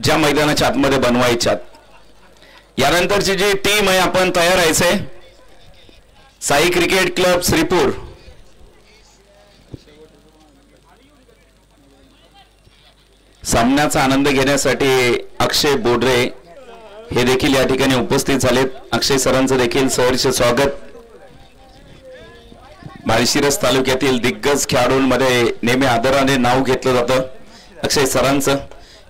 ज्या मैदानाच्या आतमध्ये बनवायच्यात. यानंतरची जी टीम आहे आपण तयार व्हायचंय. साई क्रिकेट क्लब श्रीपूर, सामन्याचा आनंद घेण्यासाठी अक्षय बोडरे हे देखील या ठिकाणी उपस्थित झालेत. अक्षय सरांचं देखील सहर्ष स्वागत. माळशिरस तालुक्यातील दिग्गज खेळाडूंमध्ये नेहमी आदराने नाव घेतलं जातं अक्षय सरांचं.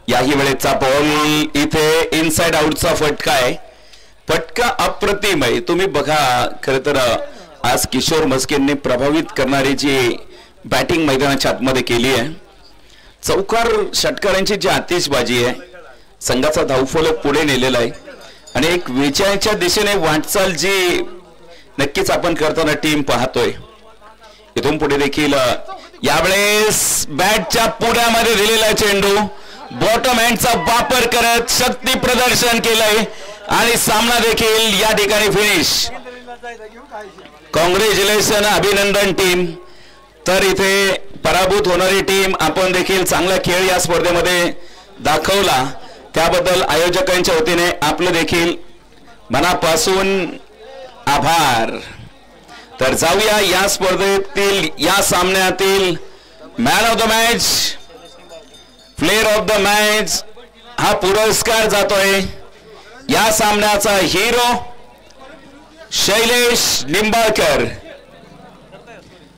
याही वेळेचा बॉल इथे इनसाइड आउटचा फटका आहे. फटका अप्रतिम आहे. तुम्ही बघा, खरं तर आज किशोर मस्केंनी प्रभावित करणारी जी बॅटिंग मैदानाच्या आतमध्ये केली आहे, चौकार षटकारांची जी आतिषबाजी आहे, संघाचा धावफलक पुढे नेलेला आहे आणि एक विजयाच्या दिशेने वाटचाल जी नक्कीच आपण करताना टीम पाहतोय. इथून पुढे देखील यावेळेस बॅटच्या पुढ्यामध्ये दिलेला चेंडू बॉटम हँडचा वापर करत शक्ती प्रदर्शन केलंय आणि सामना देखील या ठिकाणी फिनिश. कॉंग्रॅच्युलेशन, अभिनंदन टीम. तर इथे पराभूत होणारी टीम आपण देखील चांगला खेळ या स्पर्धेमध्ये दाखवला, त्याबद्दल आयोजकांच्या वतीने आपलं देखील मनापासून आभार. तर जाऊया या स्पर्धेतील या सामन्यातील man of the match, player of the match हा पुरस्कार जातोय. या सामन्याचा हिरो शैलेश निंबाळकर.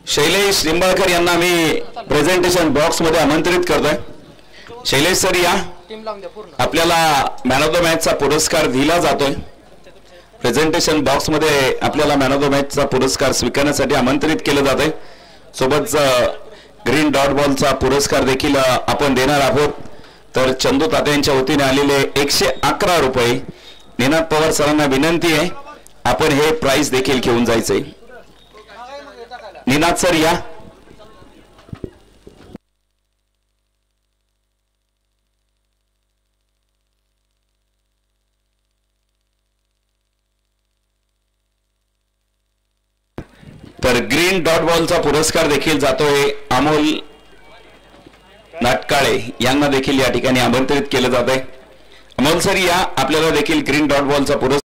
शैलेश निंबाळकर यांना मी प्रेझेंटेशन बॉक्स मध्ये आमंत्रित करतोय. शैलेश सर या, आपल्याला मॅन ऑफ द मॅचचा पुरस्कार दिला जातोय. प्रेझेंटेशन बॉक्स मध्ये आपल्याला मॅन ऑफ द मॅचचा पुरस्कार स्वीकारण्यासाठी आमंत्रित केलं जातंय. सोबतच ग्रीन डॉट बॉलचा पुरस्कार देखील आपण देणार आहोत. तर चंदू तात्यांच्या वतीने आलेले 111 रुपये. निनाद पवार सरांना विनंती आहे आपण हे प्राइस देखील घेऊन जायचंय. निनाद सर या. तर ग्रीन डॉट बॉलचा पुरस्कार देखील जातोय अमोल नाटकाळे यांना देखील या ठिकाणी आमंत्रित केलं जात आहे. अमोल सर या, आपल्याला देखील ग्रीन डॉट बॉलचा पुरस्कार